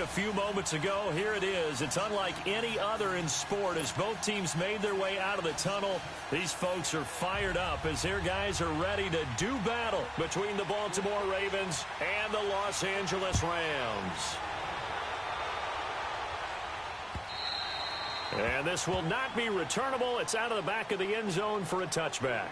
a few moments ago. Here it is. It's unlike any other in sport as both teams made their way out of the tunnel. These folks are fired up as their guys are ready to do battle between the Baltimore Ravens and the Los Angeles Rams. And this will not be returnable. It's out of the back of the end zone for a touchback.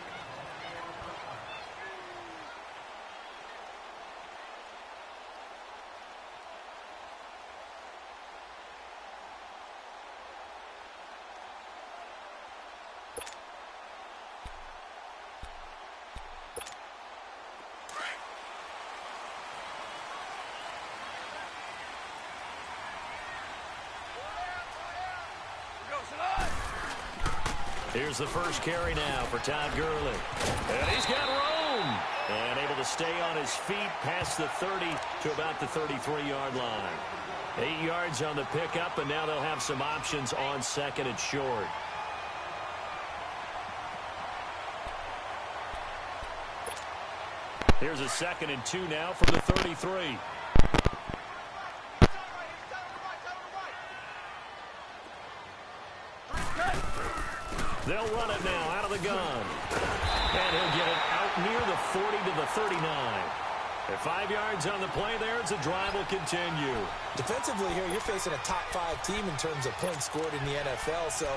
Here's the first carry now for Todd Gurley. And he's got room. And able to stay on his feet past the 30 to about the 33-yard line. 8 yards on the pickup, and now they'll have some options on second and short. Here's a 2nd and 2 now from the 33. They'll run it now out of the gun. And he'll get it out near the 40 to the 39. At 5 yards on the play there, as the drive will continue. Defensively here, you're facing a top 5 team in terms of points scored in the NFL. So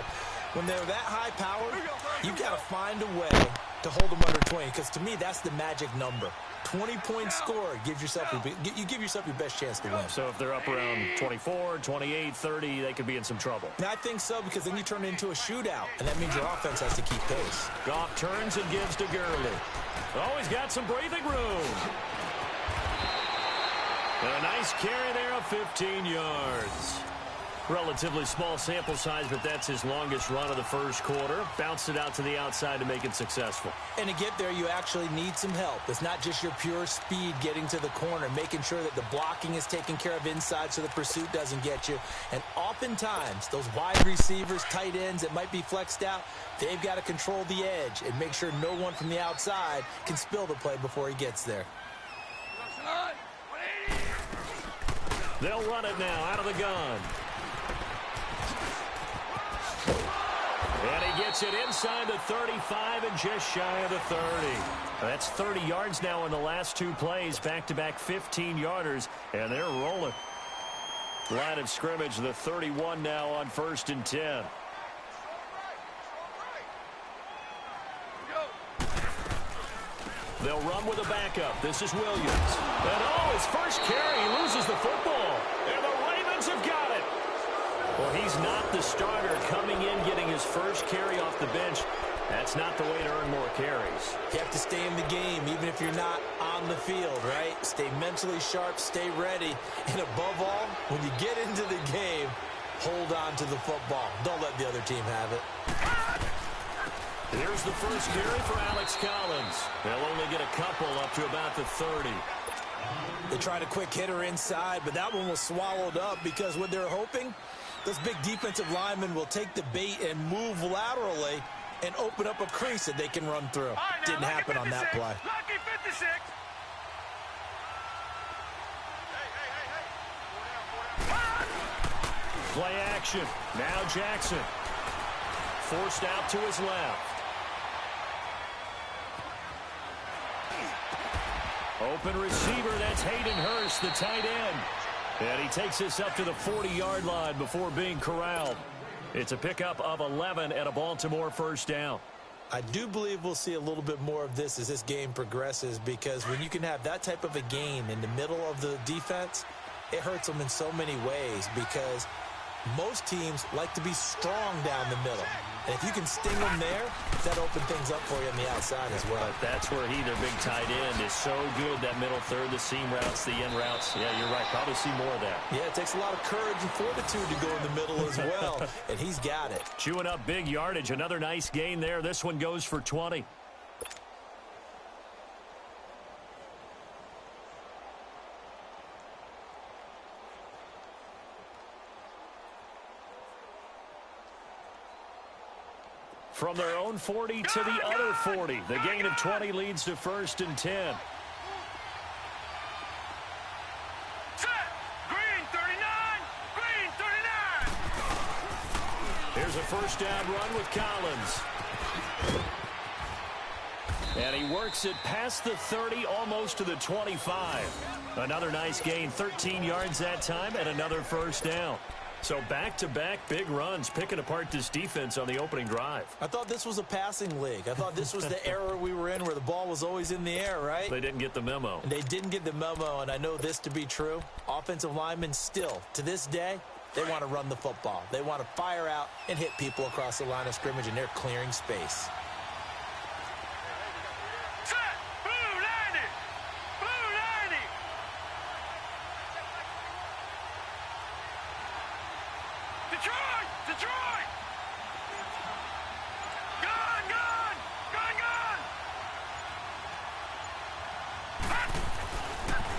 when they're that high powered, you've got to find a way to hold them under 20. Because to me, that's the magic number. 20-point score gives yourself you give yourself your best chance to win. So if they're up around 24, 28, 30, they could be in some trouble. Now, I think so, because then you turn it into a shootout, and that means your offense has to keep pace. Goff turns and gives to Gurley. Oh, he's got some breathing room. And a nice carry there of 15 yards. Relatively small sample size, but that's his longest run of the first quarter. Bounced it out to the outside to make it successful. And to get there, you actually need some help. It's not just your pure speed getting to the corner, making sure that the blocking is taken care of inside so the pursuit doesn't get you. And oftentimes, those wide receivers, tight ends that might be flexed out, they've got to control the edge and make sure no one from the outside can spill the play before he gets there. They'll run it now out of the gun. And he gets it inside the 35 and just shy of the 30. That's 30 yards now in the last 2 plays. Back-to-back 15-yarders, and they're rolling. Line of scrimmage, the 31 now on 1st and 10. They'll run with a backup. This is Williams. And oh, his first carry, he loses the football. And the Ravens have got it. Well, he's not the starter coming in, getting his first carry off the bench. That's not the way to earn more carries. You have to stay in the game, even if you're not on the field, right? Stay mentally sharp, stay ready. And above all, when you get into the game, hold on to the football. Don't let the other team have it. Here's the first carry for Alex Collins. They'll only get a couple up to about the 30. They tried a quick hitter inside, but that one was swallowed up because what they're hoping, those big defensive linemen will take the bait and move laterally and open up a crease that they can run through. Right, didn't happen on that play. Lucky 56. Play action. Now Jackson. Forced out to his left. Open receiver, that's Hayden Hurst, the tight end. And he takes this up to the 40-yard line before being corralled. It's a pickup of 11 and a Baltimore first down. I do believe we'll see a little bit more of this as this game progresses, because when you can have that type of a game in the middle of the defense, it hurts them in so many ways, because most teams like to be strong down the middle. And if you can sting them there, that opens things up for you on the outside as well. But that's where he, their big tight end, is so good, that middle third, the seam routes, the in routes. Yeah, you're right. Probably see more of that. Yeah, it takes a lot of courage and fortitude to go in the middle as well, and he's got it. Chewing up big yardage. Another nice gain there. This one goes for 20. From their own 40 to the other 40. The gain of 20 leads to 1st and 10. Set. Green 39. Here's a first down run with Collins. And he works it past the 30, almost to the 25. Another nice gain, 13 yards that time, and another first down. So back-to-back big runs, picking apart this defense on the opening drive. I thought this was a passing league. I thought this was the era we were in where the ball was always in the air, right? They didn't get the memo. And they didn't get the memo, and I know this to be true. Offensive linemen still, to this day, they want to run the football. They want to fire out and hit people across the line of scrimmage, and they're clearing space.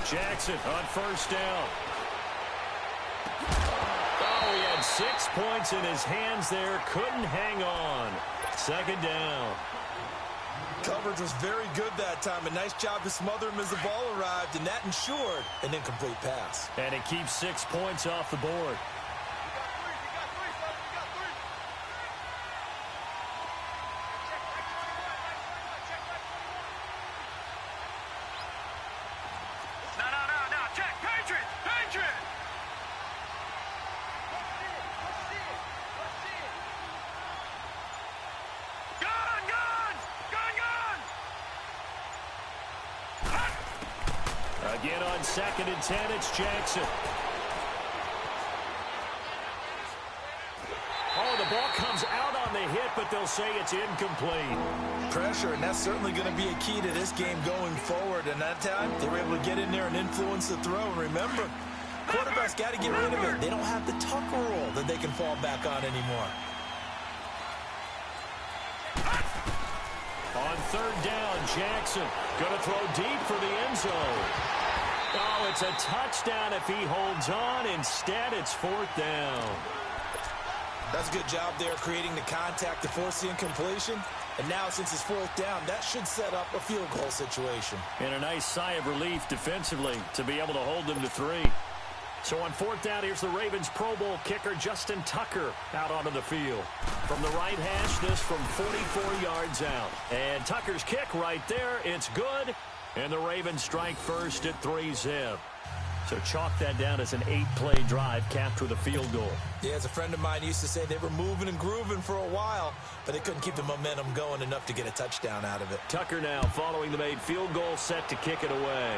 Jackson on first down. Oh, he had 6 points in his hands there. Couldn't hang on. Second down. Coverage was very good that time. A nice job to smother him as the ball arrived, and that ensured an incomplete pass. And it keeps 6 points off the board. Again on 2nd and 10, it's Jackson. Oh, the ball comes out on the hit, but they'll say it's incomplete. Pressure, and that's certainly going to be a key to this game going forward. And that time, they were able to get in there and influence the throw. And remember, quarterbacks got to get rid of it. They don't have the Tucker rule that they can fall back on anymore. On 3rd down, Jackson going to throw deep for the end zone. Oh, it's a touchdown if he holds on. Instead, it's 4th down. That's a good job there creating the contact to force the incompletion. And now, since it's 4th down, that should set up a field goal situation. And a nice sigh of relief defensively to be able to hold them to 3. So on 4th down, here's the Ravens Pro Bowl kicker Justin Tucker out onto the field. From the right hash, this from 44 yards out. And Tucker's kick right there, it's good. And the Ravens strike first at 3-zip. So chalk that down as an 8-play drive capped with a field goal. Yeah, as a friend of mine used to say, they were moving and grooving for a while, but they couldn't keep the momentum going enough to get a touchdown out of it. Tucker now following the made field goal, set to kick it away.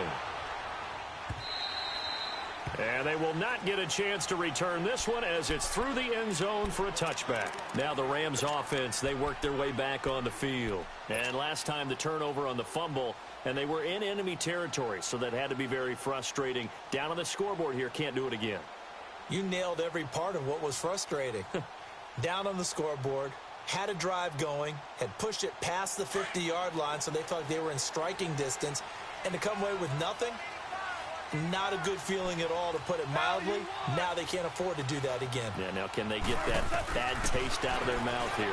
And they will not get a chance to return this one as it's through the end zone for a touchback. Now the Rams offense, they worked their way back on the field. And last time the turnover on the fumble, and they were in enemy territory, so that had to be very frustrating. Down on the scoreboard here, can't do it again. You nailed every part of what was frustrating. Down on the scoreboard, had a drive going, had pushed it past the 50-yard line, so they thought they were in striking distance, and to come away with nothing, not a good feeling at all, to put it mildly. Now they can't afford to do that again. Yeah, now can they get that bad taste out of their mouth here?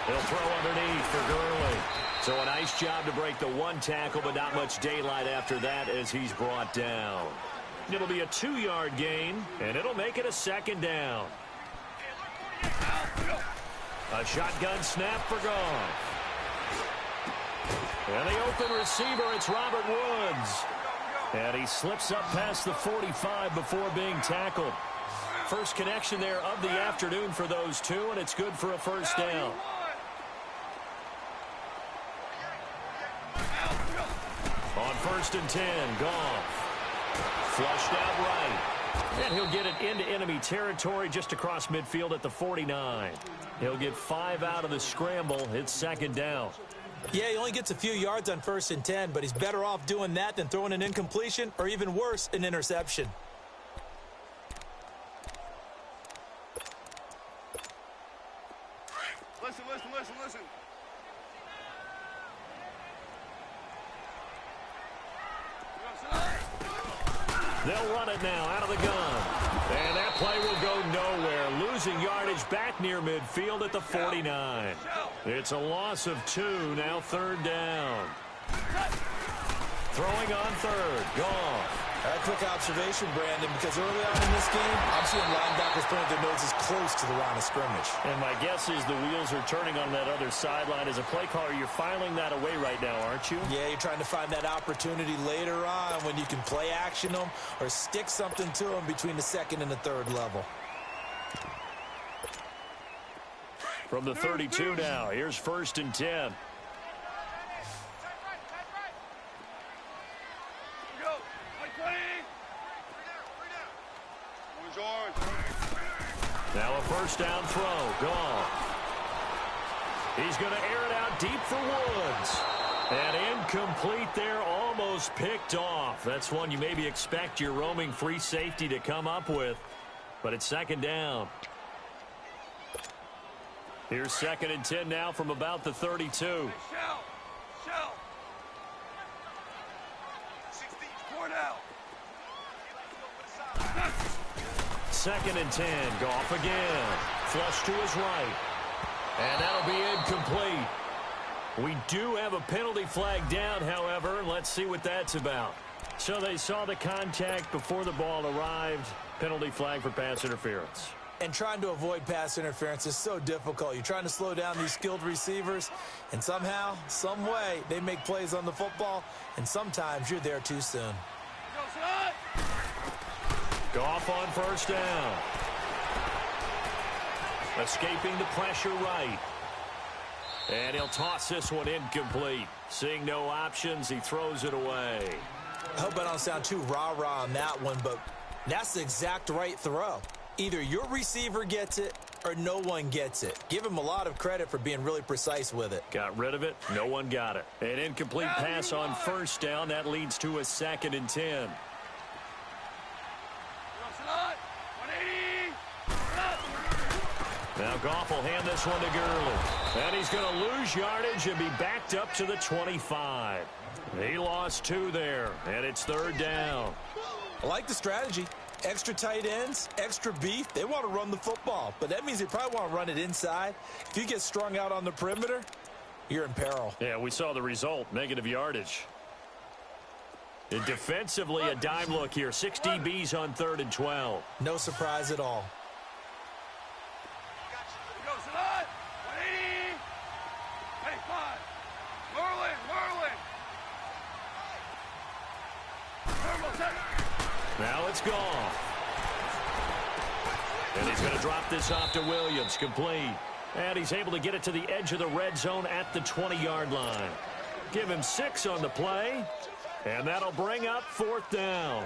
They'll throw underneath for Gurley. So a nice job to break the 1 tackle, but not much daylight after that as he's brought down. It'll be a 2-yard gain, and it'll make it a 2nd down. A shotgun snap for Goff. And the open receiver, it's Robert Woods. And he slips up past the 45 before being tackled. First connection there of the afternoon for those two, and it's good for a first down. On 1st and 10, Goff. Flushed out right. And he'll get it into enemy territory just across midfield at the 49. He'll get 5 out of the scramble. It's 2nd down. Yeah, he only gets a few yards on 1st and 10, but he's better off doing that than throwing an incompletion or, even worse, an interception. Listen. They'll run it now out of the gun. And that play will go nowhere. Losing yardage back near midfield at the 49. It's a loss of 2, now 3rd down. Throwing on 3rd, Goff. Quick observation, Brandon, because early on in this game, I'm seeing linebackers putting their noses close to the line of scrimmage. And my guess is the wheels are turning on that other sideline. As a play caller, you're filing that away right now, aren't you? Yeah, you're trying to find that opportunity later on when you can play action them or stick something to them between the second and the third level. From the 32 now, here's 1st and 10. Now a 1st down throw. Gone. He's going to air it out deep for Woods. And incomplete there, almost picked off. That's one you maybe expect your roaming free safety to come up with. But it's 2nd down. Here's 2nd and 10 now from about the 32. Shell. 16, 4 now. 2nd and 10. Goff again. Flush to his right. And that'll be incomplete. We do have a penalty flag down, however. Let's see what that's about. So they saw the contact before the ball arrived. Penalty flag for pass interference. And trying to avoid pass interference is so difficult. You're trying to slow down these skilled receivers, and somehow, some way, they make plays on the football, and sometimes you're there too soon. Goff on 1st down. Escaping the pressure right. And he'll toss this one incomplete. Seeing no options, he throws it away. I hope I don't sound too rah-rah on that one, but that's the exact right throw. Either your receiver gets it or no one gets it. Give him a lot of credit for being really precise with it. Got rid of it. No one got it. An incomplete pass on 1st down. That leads to a 2nd and 10. Now Goff will hand this one to Gurley. And he's going to lose yardage and be backed up to the 25. He lost 2 there, and it's 3rd down. I like the strategy. Extra tight ends, extra beef. They want to run the football, but that means they probably want to run it inside. If you get strung out on the perimeter, you're in peril. Yeah, we saw the result, negative yardage. And defensively, a dime look here. 6 DBs on 3rd and 12. No surprise at all. Now it's gone. And he's going to drop this off to Williams. Complete. And he's able to get it to the edge of the red zone at the 20-yard line. Give him 6 on the play. And that'll bring up 4th down.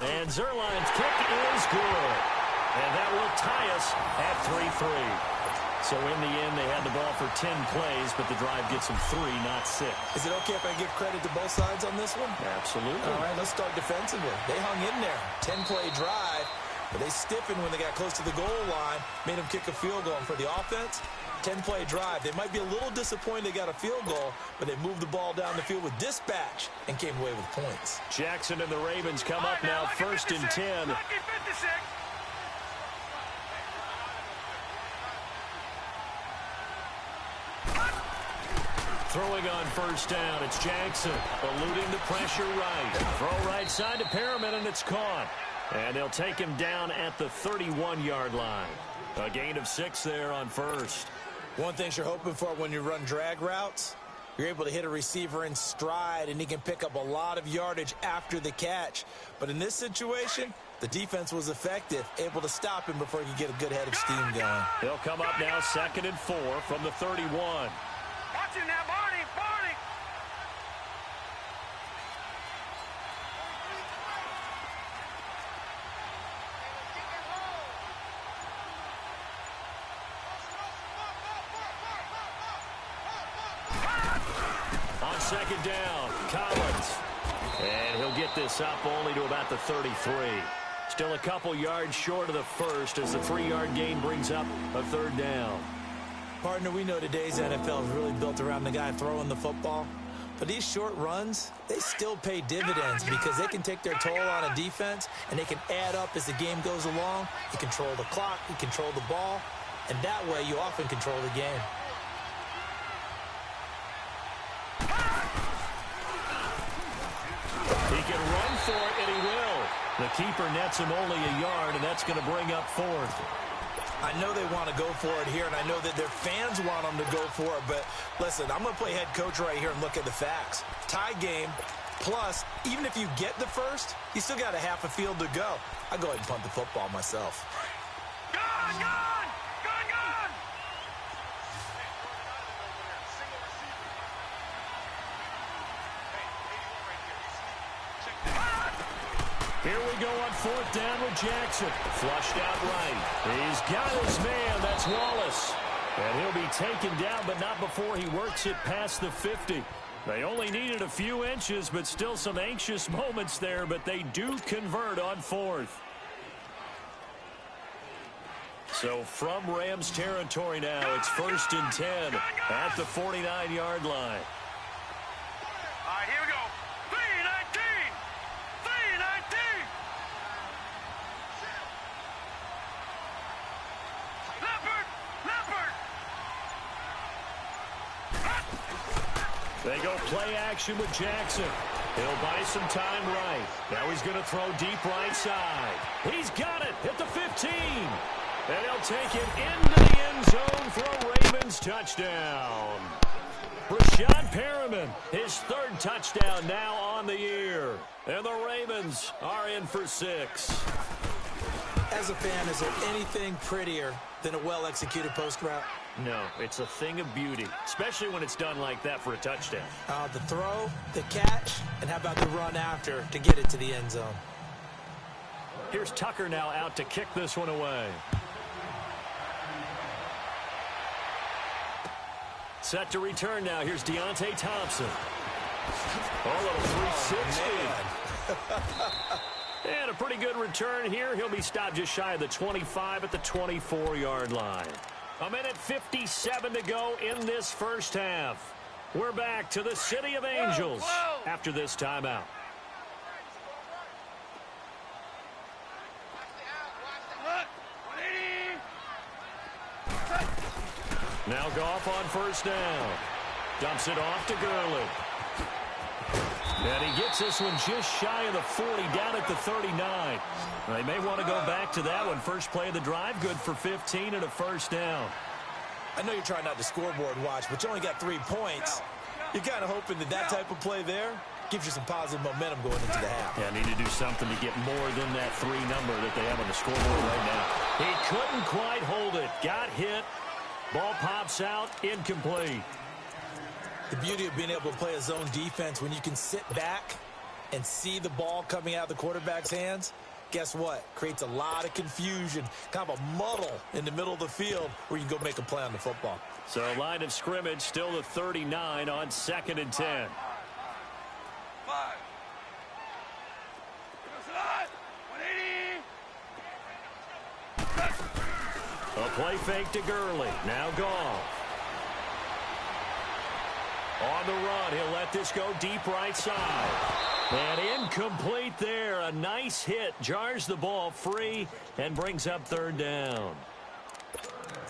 And Zerline's kick is good. And that will tie us at 3-3. So in the end, they had the ball for 10 plays, but the drive gets them 3, not 6. Is it okay if I give credit to both sides on this one? Absolutely. All right, let's start defensively. They hung in there. 10-play drive, but they stiffened when they got close to the goal line, made them kick a field goal. And for the offense, 10-play drive. They might be a little disappointed they got a field goal, but they moved the ball down the field with dispatch and came away with points. Jackson and the Ravens come up now, 1st and 10. Throwing on 1st down, it's Jackson, eluding the pressure right. Throw right side to Perriman, and it's caught. And they'll take him down at the 31-yard line. A gain of 6 there on 1st. One thing you're hoping for when you run drag routes, you're able to hit a receiver in stride, and he can pick up a lot of yardage after the catch. But in this situation, the defense was effective, able to stop him before he could get a good head of steam going. They'll come up now 2nd and 4 from the 31. Watch it now, Barney. On 2nd down, Collins. And he'll get this up only to about the 33. Still a couple yards short of the 1st as the 3-yard gain brings up a 3rd down. Partner, we know today's NFL is really built around the guy throwing the football. But these short runs, they still pay dividends because they can take their toll on a defense and they can add up as the game goes along. You control the clock, you control the ball, and that way you often control the game. for it, and he will. The keeper nets him only a yard, and that's going to bring up fourth. I know they want to go for it here, and I know that their fans want them to go for it, but listen, I'm going to play head coach right here and look at the facts. Tie game, plus, even if you get the first, you still got a half a field to go. I'll go ahead and punt the football myself. Gone, gone! Gone, gone! Here we go on fourth down with Jackson. Flushed out right. He's got his man. That's Wallace. And he'll be taken down, but not before he works it past the 50. They only needed a few inches, but still some anxious moments there, but they do convert on fourth. So from Rams territory now, it's 1st and 10 at the 49-yard line. All right, here we go. 3-19! 3-19! Leopard! Leopard! They go play action with Jackson. He'll buy some time right. Now he's going to throw deep right side. He's got it at the 15. And he'll take it into the end zone for a Ravens touchdown. Rashad Perriman, his 3rd touchdown now on the year. And the Ravens are in for 6. As a fan, is there anything prettier than a well-executed post route? No, it's a thing of beauty, especially when it's done like that for a touchdown. The throw, the catch, and how about the run after to get it to the end zone? Here's Tucker now out to kick this one away. Set to return now. Here's Deontay Thompson. Oh, a little 360. And a pretty good return here. He'll be stopped just shy of the 25 at the 24-yard line. 1:57 to go in this first half. We're back to the City of Angels after this timeout. Now Goff on first down. Dumps it off to Gurley. And he gets this one just shy of the 40, down at the 39. They may want to go back to that one. First play of the drive, good for 15 and a first down. I know you're trying not to scoreboard watch, but you only got 3 points. You're kind of hoping that that type of play there gives you some positive momentum going into the half. Yeah, need to do something to get more than that 3 number that they have on the scoreboard right now. He couldn't quite hold it. Got hit. Ball pops out, incomplete. The beauty of being able to play a zone defense when you can sit back and see the ball coming out of the quarterback's hands, guess what? Creates a lot of confusion, kind of a muddle in the middle of the field where you can go make a play on the football. So line of scrimmage still the 39 on 2nd and 10. 5. Slide. 180. A play fake to Gurley. Now Goff. On the run, he'll let this go deep right side. And incomplete there. A nice hit. Jars the ball free and brings up 3rd down.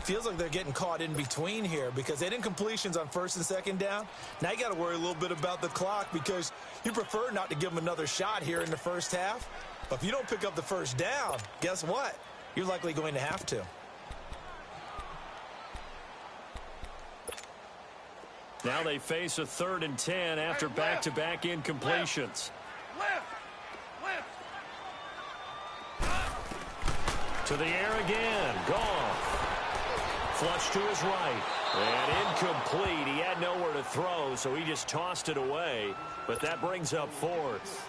Feels like they're getting caught in between here because they didn't completions on 1st and 2nd down. Now you got to worry a little bit about the clock because you prefer not to give them another shot here in the first half. But if you don't pick up the first down, guess what? You're likely going to have to. Now they face a 3rd and 10 after back-to-back incompletions. To the air again. Goff. Flush to his right. And incomplete. He had nowhere to throw, so he just tossed it away. But that brings up 4th.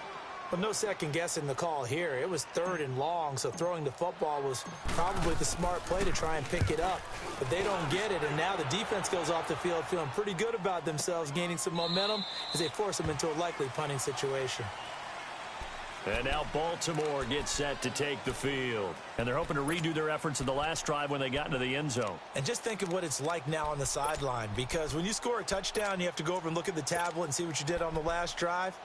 But no second guessing the call here. It was 3rd and long, so throwing the football was probably the smart play to try and pick it up. But they don't get it, and now the defense goes off the field feeling pretty good about themselves, gaining some momentum as they force them into a likely punting situation. And now Baltimore gets set to take the field. And they're hoping to redo their efforts in the last drive when they got into the end zone. And just think of what it's like now on the sideline, because when you score a touchdown, you have to go over and look at the tablet and see what you did on the last drive.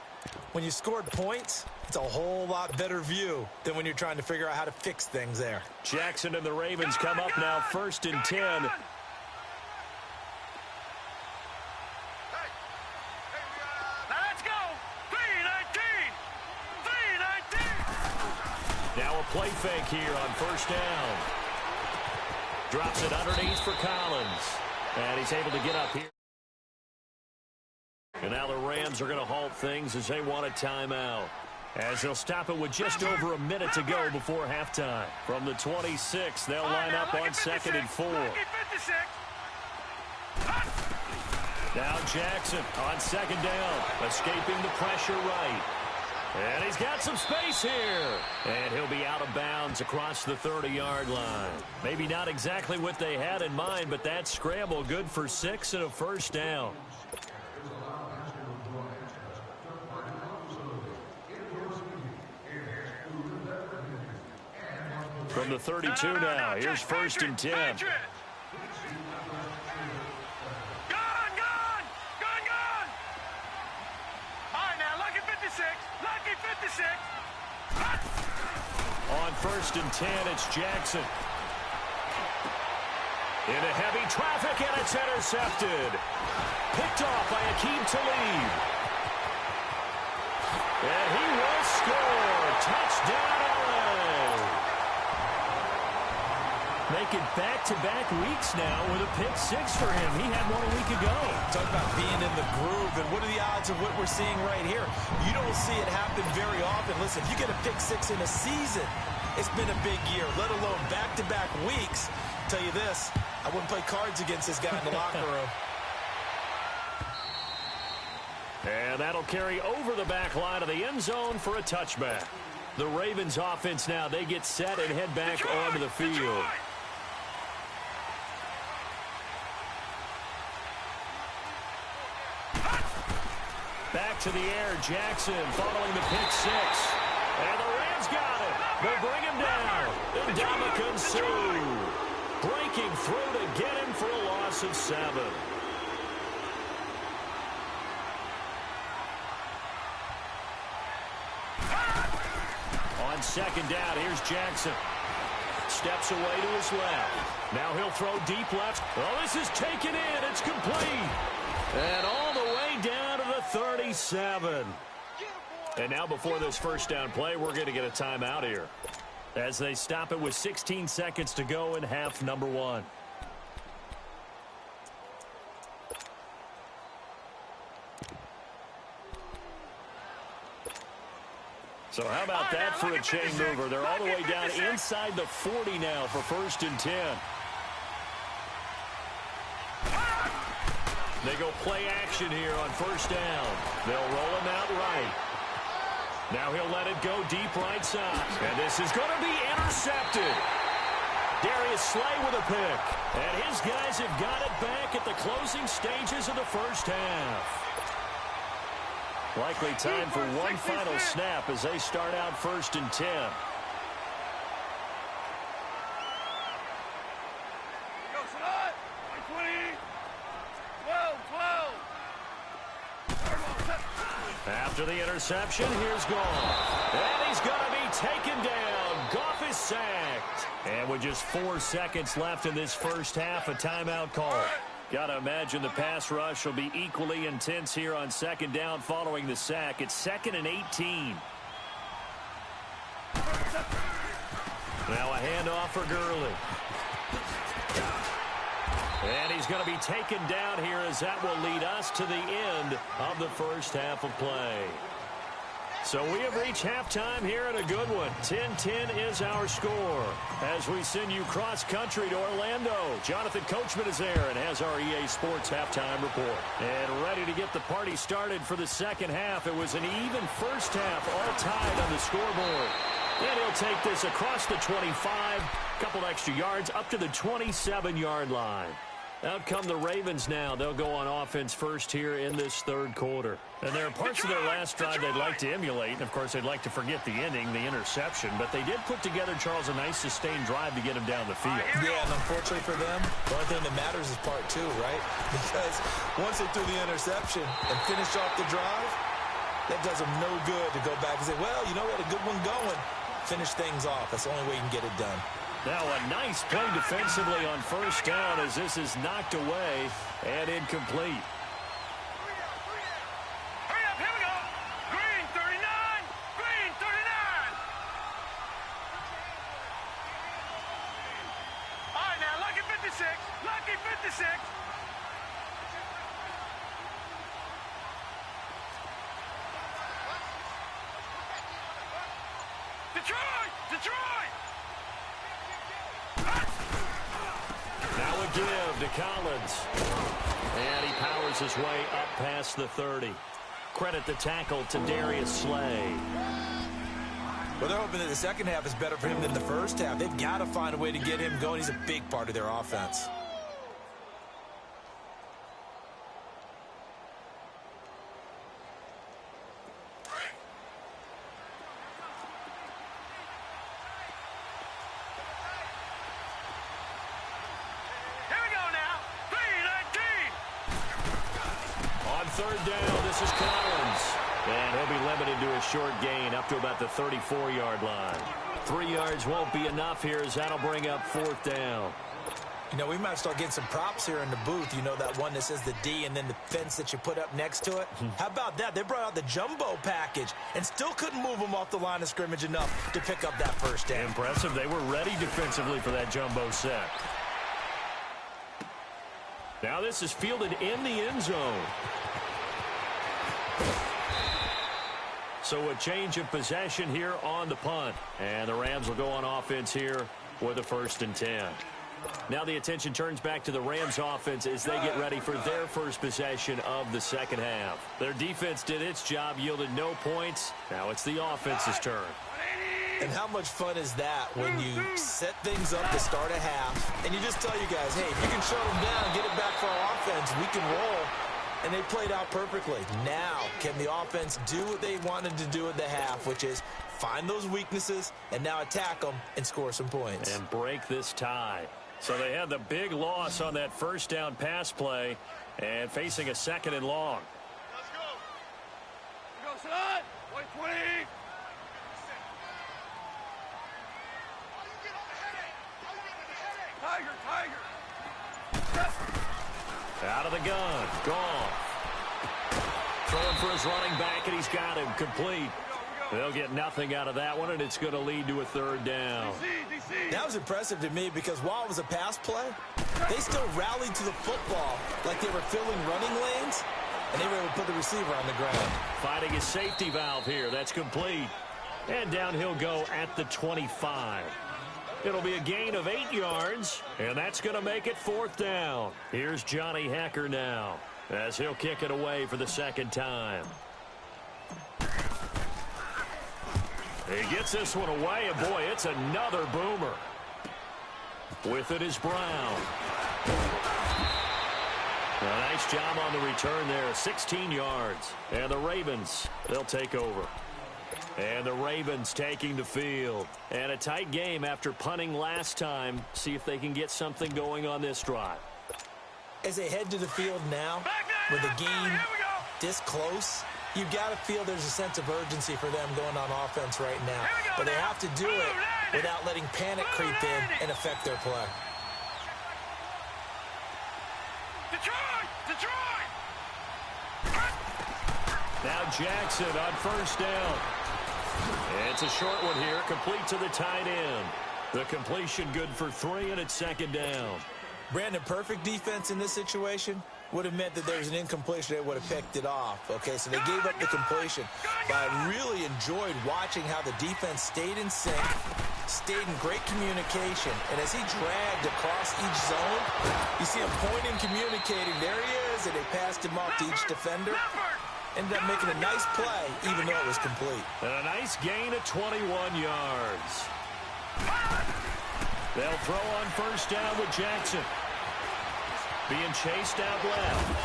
When you scored points, it's a whole lot better view than when you're trying to figure out how to fix things there. Jackson and the Ravens come up now 1st and 10. Let's go. 3-19. 3-19. Now a play fake here on first down. Drops it underneath for Collins. And he's able to get up here. And now the Rams are going to halt things as they want a timeout. As they'll stop it with just over a minute to go before halftime. From the 26, they'll line up on 2nd and 4. Now Jackson on 2nd down, escaping the pressure right. And he's got some space here. And he'll be out of bounds across the 30-yard line. Maybe not exactly what they had in mind, but that scramble good for 6 and a first down. From the 32 now, here's 1st and 10. Gone! All right, now, lucky 56. Lucky 56. On 1st and 10, it's Jackson. Into heavy traffic, and it's intercepted. Picked off by Aqib Talib. And he will score. Touchdown, LA. Making back-to-back weeks now with a pick 6 for him. He had one a week ago. Talk about being in the groove, and what are the odds of what we're seeing right here? You don't see it happen very often. Listen, if you get a pick 6 in a season, it's been a big year, let alone back-to-back weeks. I'll tell you this, I wouldn't play cards against this guy in the locker room. And that'll carry over the back line of the end zone for a touchback. The Ravens offense now, they get set and head back onto the field. Back to the air, Jackson following the pick 6. And the Rams got it. They'll bring him down. Ndamukong Suh breaking through to get him for a loss of 7. On 2nd down, here's Jackson. Steps away to his left. Now he'll throw deep left. Oh, this is taken in. It's complete. And all the way down to the 37. And now before this first down play, we're going to get a timeout here as they stop it with 16 seconds to go in half number 1. So how about that for a chain mover? They're all the way down inside the 40 now for 1st and 10. They go play action here on 1st down. They'll roll him out right. Now he'll let it go deep right side. And this is going to be intercepted. Darius Slay with a pick. And his guys have got it back at the closing stages of the first half. Likely time for one final snap as they start out 1st and 10. After the interception, here's Goff. And he's going to be taken down. Goff is sacked. And with just 4 seconds left in this first half, a timeout call. Got to imagine the pass rush will be equally intense here on 2nd down following the sack. It's 2nd and 18. Now a handoff for Gurley. And he's going to be taken down here as that will lead us to the end of the first half of play. So we have reached halftime here in a good one. 10-10 is our score. As we send you cross-country to Orlando, Jonathan Coachman is there and has our EA Sports halftime report. And ready to get the party started for the second half. It was an even first half, all tied on the scoreboard. And he'll take this across the 25, couple extra yards up to the 27-yard line. Out come the Ravens now. They'll go on offense first here in this third quarter. And there are parts of their last drive they'd like to emulate. And, of course, they'd like to forget the ending, the interception. But they did put together, Charles, a nice sustained drive to get him down the field. Yeah, and unfortunately for them, the only thing that matters is part 2, right? Because once they threw the interception and finished off the drive, that does them no good to go back and say, well, you know what, a good one going. Finish things off. That's the only way you can get it done. Now a nice play defensively on first down as this is knocked away and incomplete. Hurry up, here we go. Green 39. Green 39. Detroit! Detroit! Now a give to Collins. And he powers his way up past the 30. Credit the tackle to Darius Slay. Well, they're hoping that the second half is better for him than the first half. They've got to find a way to get him going. He's a big part of their offense. Here we go now. 3-19. On third down, this is Collins. And he'll be limited to a short gain up to about the 34-yard line. 3 yards won't be enough here as that'll bring up fourth down. You know, we might start getting some props here in the booth. You know, that one that says the D and then the fence that you put up next to it? How about that? They brought out the jumbo package and still couldn't move them off the line of scrimmage enough to pick up that first down. Impressive. They were ready defensively for that jumbo set. Now this is fielded in the end zone. So a change of possession here on the punt. And the Rams will go on offense here with a 1st and 10. Now the attention turns back to the Rams offense as they get ready for their first possession of the second half. Their defense did its job, yielded no points. Now it's the offense's turn. And how much fun is that when you set things up to start a half and you just tell you guys, hey, if you can shut them down, get it back for our offense, we can roll. And they played out perfectly. Now, can the offense do what they wanted to do at the half, which is find those weaknesses and now attack them and score some points. And break this tie. So they had the big loss on that first down pass play and facing a 2nd and long. Let's go. Here we go, son. White 20. Tiger, Tiger. Out of the gun. Gone. Throwing for his running back, and he's got him complete. They'll get nothing out of that one, and it's going to lead to a 3rd down. That was impressive to me because while it was a pass play, they still rallied to the football like they were filling running lanes, and they were able to put the receiver on the ground. Finding his safety valve here. That's complete. And down he'll go at the 25. It'll be a gain of 8 yards, and that's going to make it 4th down. Here's Johnny Hecker now as he'll kick it away for the 2nd time. He gets this one away, and boy, it's another boomer. With it is Brown. A nice job on the return there, 16 yards. And the Ravens, they'll take over. And the Ravens taking the field. And a tight game after punting last time. See if they can get something going on this drive. As they head to the field now, with the game this close, you've got to feel there's a sense of urgency for them going on offense right now. But they have to do it without letting panic creep in and affect their play. Detroit! Detroit! Now Jackson on 1st down. It's a short one here, complete to the tight end. The completion good for 3, and it's 2nd down. Brandon, perfect defense in this situation would have meant that there was an incompletion. They would have picked it off, okay? So they gave up the completion. But I really enjoyed watching how the defense stayed in sync, stayed in great communication. And as he dragged across each zone, you see him pointing, communicating. There he is, and they passed him off to each defender. Ended up making a nice play, even though it was complete. And a nice gain of 21 yards. They'll throw on 1st down with Jackson. Being chased out left.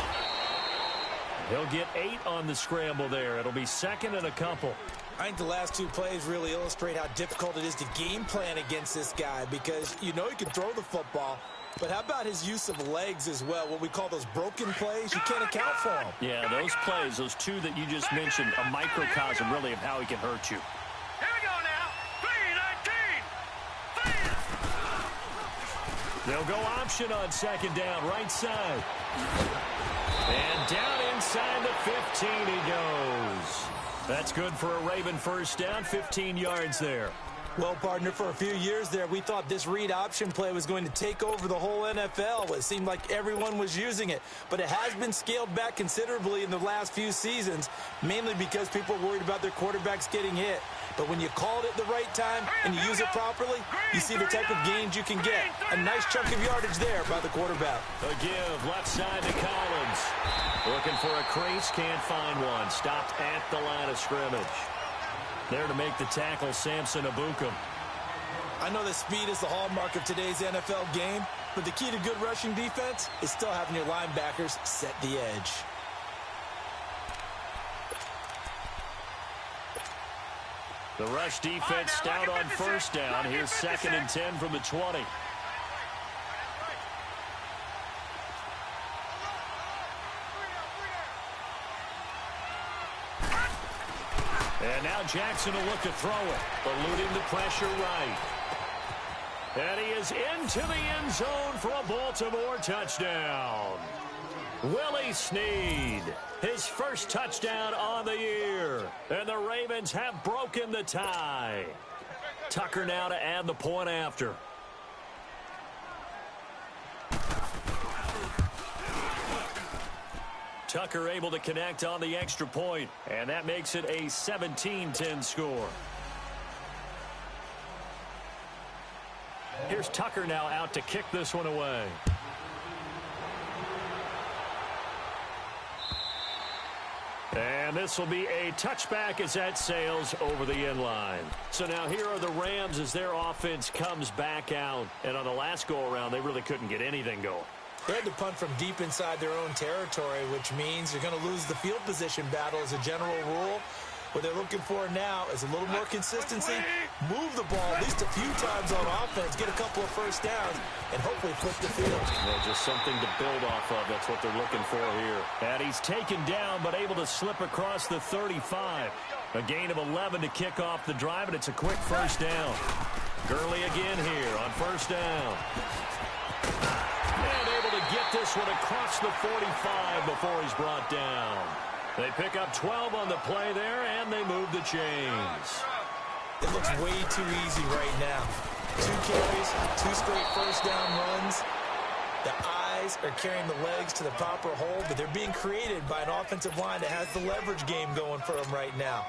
He'll get 8 on the scramble there. It'll be 2nd and a couple. I think the last 2 plays really illustrate how difficult it is to game plan against this guy because you know he can throw the football, but how about his use of legs as well? What we call those broken plays, you can't account for them. Yeah, those plays, those 2 that you just mentioned, a microcosm really of how he can hurt you. Here we go now. 3-19. They'll go option on 2nd down, right side. And down inside the 15 he goes. That's good for a Raven 1st down, 15 yards there. Well, partner, for a few years there, we thought this read option play was going to take over the whole NFL. It seemed like everyone was using it. But it has been scaled back considerably in the last few seasons, mainly because people are worried about their quarterbacks getting hit. But when you call it at the right time and you use it properly, you see the type of gains you can get. A nice chunk of yardage there by the quarterback. A give left side to Collins. Looking for a crease, can't find one. Stopped at the line of scrimmage. There to make the tackle, Samson Abukum. I know that speed is the hallmark of today's NFL game, but the key to good rushing defense is still having your linebackers set the edge. The rush defense stout on first down. Here's 2nd and 10 from the 20. And now Jackson will look to throw it, eluding the pressure right. And he is into the end zone for a Baltimore touchdown. Willie Snead, his first touchdown on the year. And the Ravens have broken the tie. Tucker now to add the point after. Tucker able to connect on the extra point, and that makes it a 17-10 score. Here's Tucker now out to kick this one away. And this will be a touchback as that sails over the end line. So now here are the Rams as their offense comes back out. And on the last go-around, they really couldn't get anything going. They had to punt from deep inside their own territory, which means you're going to lose the field position battle as a general rule. What they're looking for now is a little more consistency, move the ball at least a few times on offense, get a couple of first downs, and hopefully flip the field. Well, just something to build off of. That's what they're looking for here. And he's taken down, but able to slip across the 35. A gain of 11 to kick off the drive, and it's a quick first down. Gurley again here on first down. And able to get this one across the 45 before he's brought down. They pick up 12 on the play there, and they move the chains. It looks way too easy right now. 2 carries, 2 straight first down runs. The eyes are carrying the legs to the proper hole, but they're being created by an offensive line that has the leverage game going for them right now.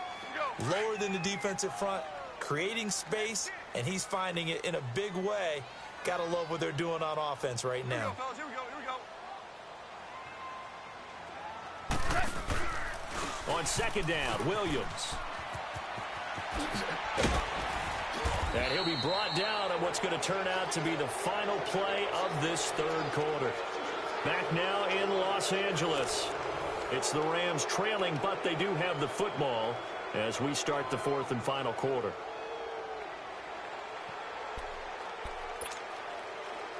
Lower than the defensive front, creating space, and he's finding it in a big way. Gotta love what they're doing on offense right now. Here we go. On second down, Williams. And he'll be brought down on what's going to turn out to be the final play of this third quarter. Back now in Los Angeles. It's the Rams trailing, but they do have the football as we start the fourth and final quarter.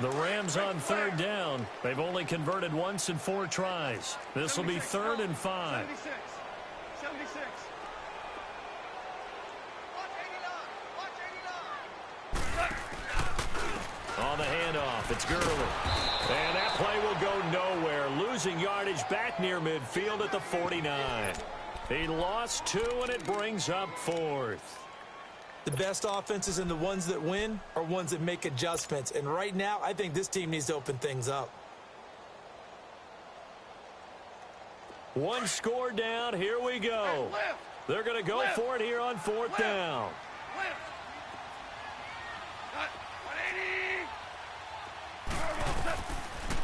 The Rams on third down. They've only converted once in 4 tries. This will be 3rd and 5. 76. On the handoff, it's Gurley. And that play will go nowhere. Losing yardage back near midfield at the 49. He lost 2, and it brings up 4th. The best offenses and the ones that win are ones that make adjustments. And right now, I think this team needs to open things up. 1 score down. Here we go. They're going to go for it here on 4th down.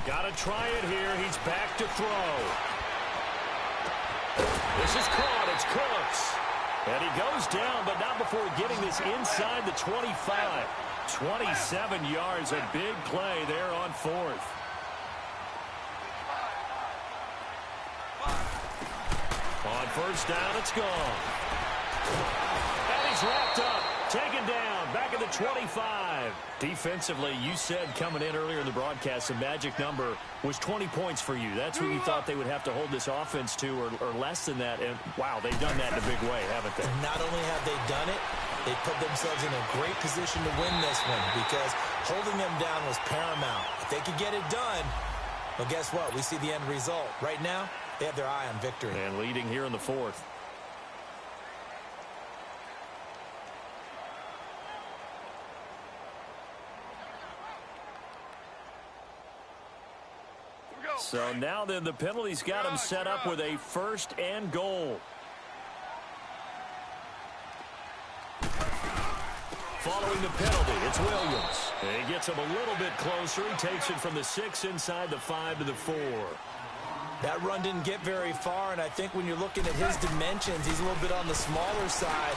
Got to try it here. He's back to throw. This is caught. It's Cooks. And he goes down, but not before getting this inside the 25. 27 yards, a big play there on 4th. On first down, it's gone. And he's wrapped up, taken down, back at the 25. Defensively, you said coming in earlier in the broadcast, the magic number was 20 points for you. That's what you thought they would have to hold this offense to, or less than that. And, wow, they've done that in a big way, haven't they? Not only have they done it, they put themselves in a great position to win this one because holding them down was paramount. If they could get it done, well, guess what? We see the end result. Right now, they have their eye on victory. And leading here in the 4th. So now then, the penalty's got him set up with a 1st and goal. Following the penalty, it's Williams. And he gets him a little bit closer. He takes it from the 6 inside the 5 to the 4. That run didn't get very far, and I think when you're looking at his dimensions, he's a little bit on the smaller side.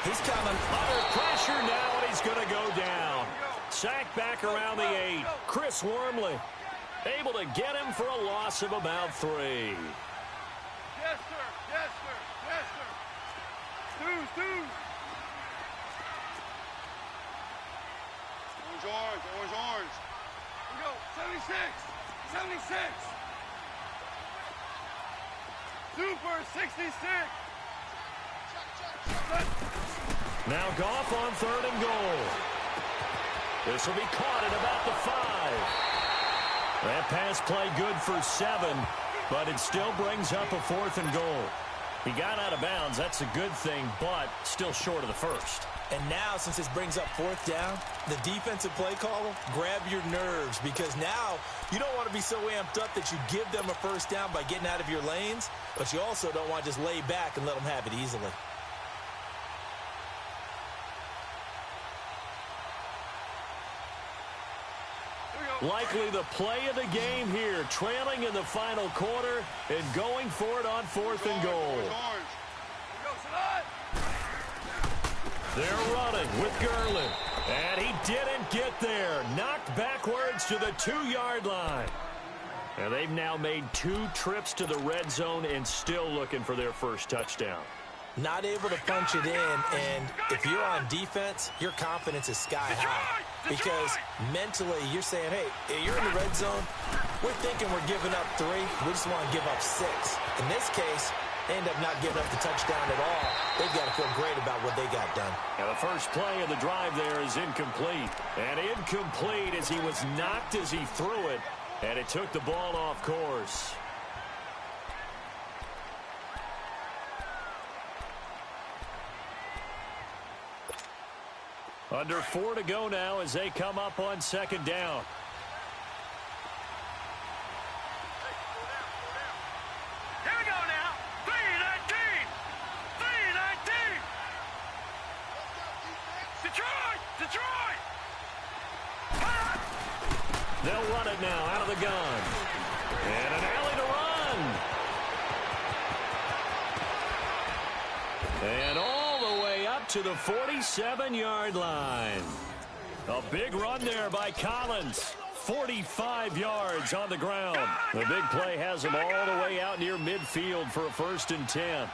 He's kind of under pressure now, and he's going to go down. Sacked back around the 8. Chris Wormley able to get him for a loss of about 3. Yes, sir. Yes, sir. Yes, sir. Two. Orange. We go. 76. Super 66. Now Goff on 3rd and goal. This will be caught at about the 5. That pass play good for 7, but it still brings up a 4th and goal. He got out of bounds. That's a good thing, but still short of the 1st. And now, since this brings up 4th down, the defensive play caller, grab your nerves, because now you don't want to be so amped up that you give them a 1st down by getting out of your lanes, but you also don't want to just lay back and let them have it easily. Likely the play of the game here, trailing in the final quarter and going for it on 4th and goal. They're running with Gurley, and he didn't get there. Knocked backwards to the 2-yard line. And they've now made 2 trips to the red zone and still looking for their 1st touchdown. Not able to punch it in, and if you're on defense, your confidence is sky high. Because mentally, you're saying, hey, you're in the red zone. We're thinking we're giving up 3. We just want to give up 6. In this case, they end up not giving up the touchdown at all. They've got to feel great about what they got done. And the first play of the drive there is incomplete. And incomplete as he was knocked as he threw it, and it took the ball off course. Under 4 to go now as they come up on 2nd down. Here we go now. 3-19. Detroit. They'll run it now out of the gun. And an alley to run. And all the way up to the 47-yard line. A big run there by Collins. 45 yards on the ground. The big play has him all the way out near midfield for a 1st and 10.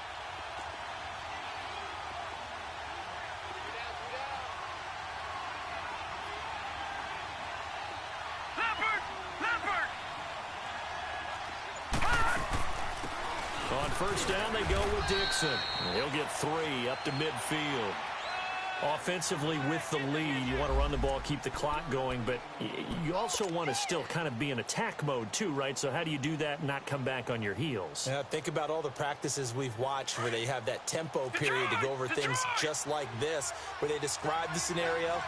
On 1st down, they go with Dixon. He'll get 3 up to midfield. Offensively with the lead, you want to run the ball, keep the clock going, but you also want to still kind of be in attack mode too, right? So how do you do that and not come back on your heels? Yeah, think about all the practices we've watched where they have that tempo period to go over things just like this, where they describe the scenario,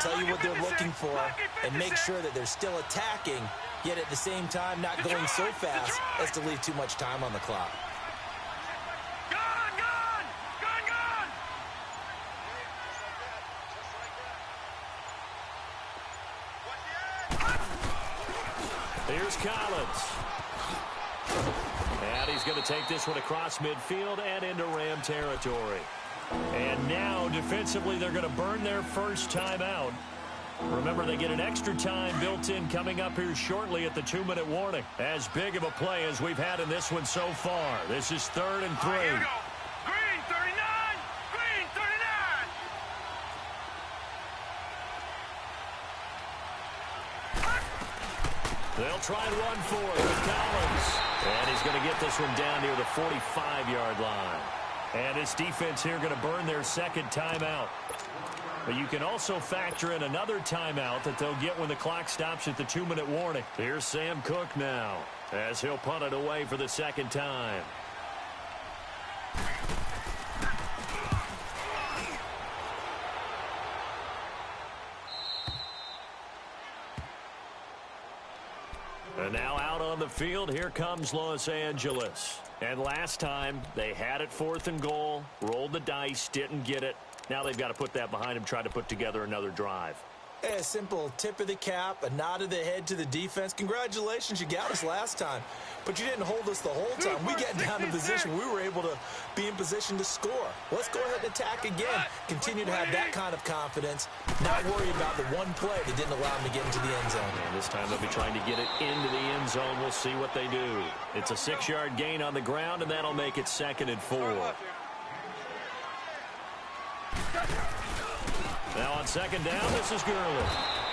tell you what they're looking for, and make sure that they're still attacking, yet at the same time not going so fast as to leave too much time on the clock. Here's Collins. And he's going to take this one across midfield and into Ram territory. And now, defensively, they're going to burn their first timeout. Remember, they get an extra time built in coming up here shortly at the 2-minute warning. As big of a play as we've had in this one so far. This is 3rd and 3. Here we go. Green 39. Green 39. They'll try and run for it with Collins. And he's going to get this one down near the 45-yard line. And this defense here going to burn their 2nd timeout. But you can also factor in another timeout that they'll get when the clock stops at the 2-minute warning. Here's Sam Cook now as he'll punt it away for the 2nd time. And now out on on the field. Here comes Los Angeles. And last time, they had it 4th and goal, rolled the dice, didn't get it. Now they've got to put that behind them, try to put together another drive. A simple tip of the cap, a nod of the head to the defense. Congratulations, you got us last time. But you didn't hold us the whole time. We got down to position. We were able to be in position to score. Let's go ahead and attack again. Continue to have that kind of confidence. Not worry about the one play that didn't allow them to get into the end zone. And this time they'll be trying to get it into the end zone. We'll see what they do. It's a 6-yard gain on the ground, and that'll make it 2nd and 4. Now on 2nd down, this is Gurley.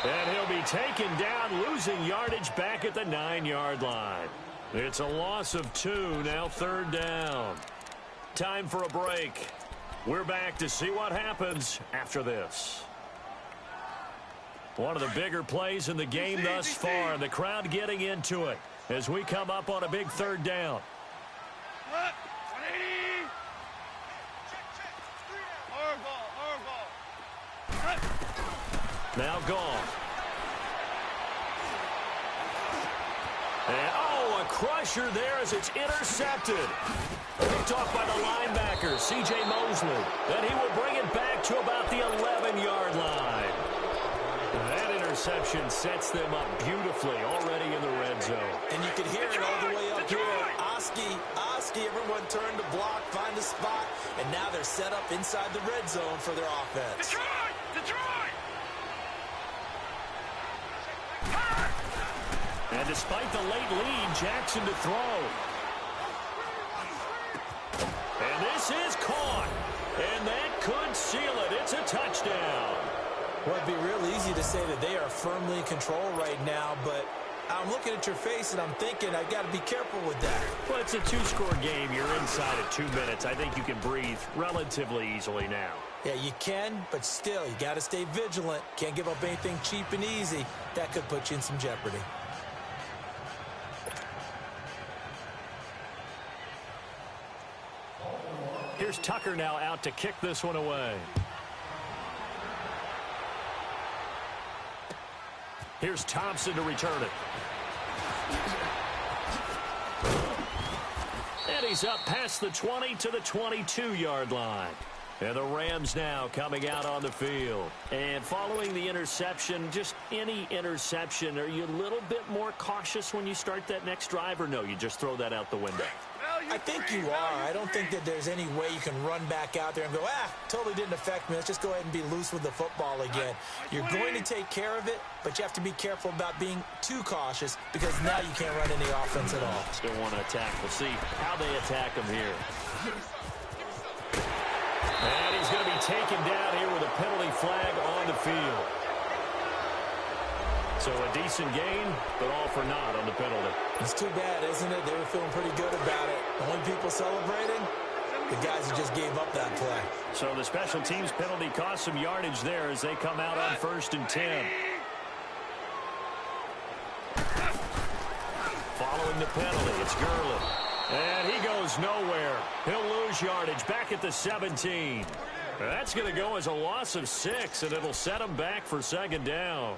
And he'll be taken down, losing yardage back at the 9-yard line. It's a loss of 2, now 3rd down. Time for a break. We're back to see what happens after this. One of the bigger plays in the game thus far. The crowd getting into it as we come up on a big 3rd down. Now gone. And, a crusher there as it's intercepted. Picked off by the linebacker, C.J. Mosley. And he will bring it back to about the 11-yard line. That interception sets them up beautifully already in the red zone. And you can hear it all the way up here. Oski, everyone turned to block, find a spot, and now they're set up inside the red zone for their offense. Detroit! And despite the late lead, Jackson to throw. And this is caught. And that could seal it. It's a touchdown. Well, it'd be real easy to say that they are firmly in control right now, but I'm looking at your face and I'm thinking I've got to be careful with that. Well, it's a 2-score game. You're inside at 2 minutes. I think you can breathe relatively easily now. Yeah, you can, but still, you got to stay vigilant. Can't give up anything cheap and easy. That could put you in some jeopardy. Here's Tucker now out to kick this one away. Here's Thompson to return it. And he's up past the 20 to the 22-yard line. And the Rams now coming out on the field. And following the interception, just any interception, are you a little bit more cautious when you start that next drive, or no, you just throw that out the window? I think you are. I don't think that there's any way you can run back out there and go, totally didn't affect me. Let's just go ahead and be loose with the football again. You're going to take care of it, but you have to be careful about being too cautious because now you can't run any offense at all. Still want to attack. We'll see how they attack him here. And he's going to be taken down here with a penalty flag on the field. So a decent gain, but all for naught on the penalty. It's too bad, isn't it? They were feeling pretty good about it. The only people celebrating, the guys who just gave up that play. So the special teams penalty cost some yardage there as they come out on 1st and 10. Following the penalty, it's Gurley. And he goes nowhere. He'll lose yardage back at the 17. That's going to go as a loss of 6, and it'll set him back for 2nd down.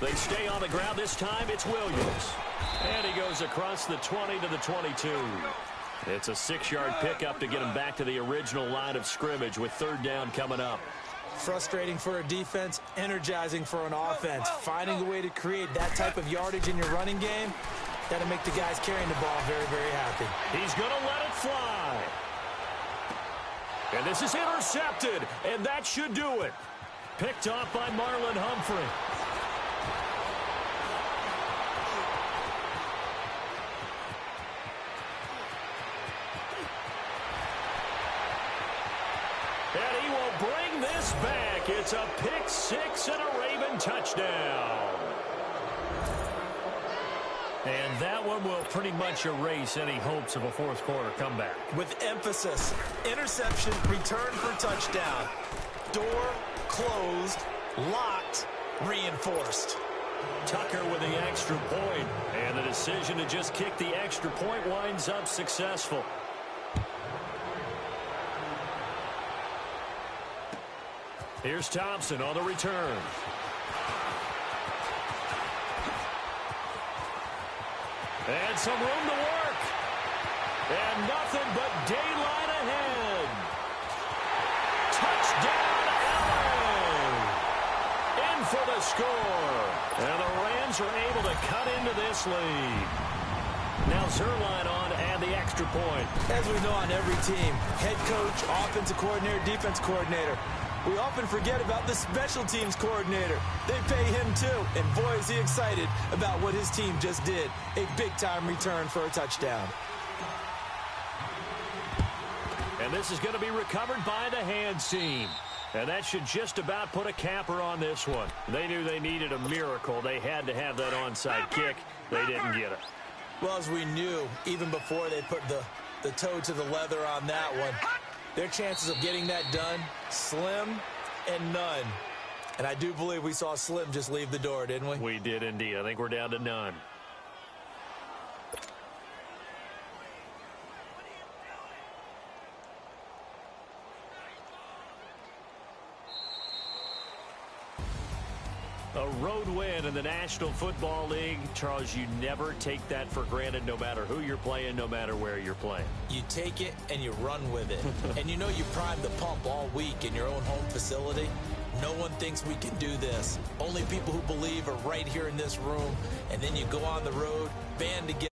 They stay on the ground. This time it's Williams. And he goes across the 20 to the 22. It's a 6-yard pickup to get him back to the original line of scrimmage with 3rd down coming up. Frustrating for a defense, energizing for an offense. Finding a way to create that type of yardage in your running game, that'll make the guys carrying the ball very, very happy. He's going to let it fly. And this is intercepted, and that should do it. Picked off by Marlon Humphrey. And he will bring this back. It's a pick 6 and a Raven touchdown. And that one will pretty much erase any hopes of a 4th quarter comeback. With emphasis, interception, return for touchdown. Door closed, locked, reinforced. Tucker with the extra point. And the decision to just kick the extra point winds up successful. Here's Thompson on the return. And some room to work. And nothing but daylight ahead. Touchdown, LA! In for the score. And the Rams are able to cut into this lead. Now Zerline on and the extra point. As we know on every team, head coach, offensive coordinator, defense coordinator. We often forget about the special teams coordinator. They pay him too, and boy is he excited about what his team just did. A big-time return for a touchdown. And this is going to be recovered by the hands team. And that should just about put a capper on this one. They knew they needed a miracle. They had to have that onside kick. They didn't get it. Well, as we knew, even before they put the toe to the leather on that one, their chances of getting that done, slim and none. And I do believe we saw Slim just leave the door, didn't we? We did indeed. I think we're down to none. A road win in the National Football League. Charles, you never take that for granted no matter who you're playing, no matter where you're playing. You take it and you run with it. And you know you primed the pump all week in your own home facility. No one thinks we can do this. Only people who believe are right here in this room. And then you go on the road, band together.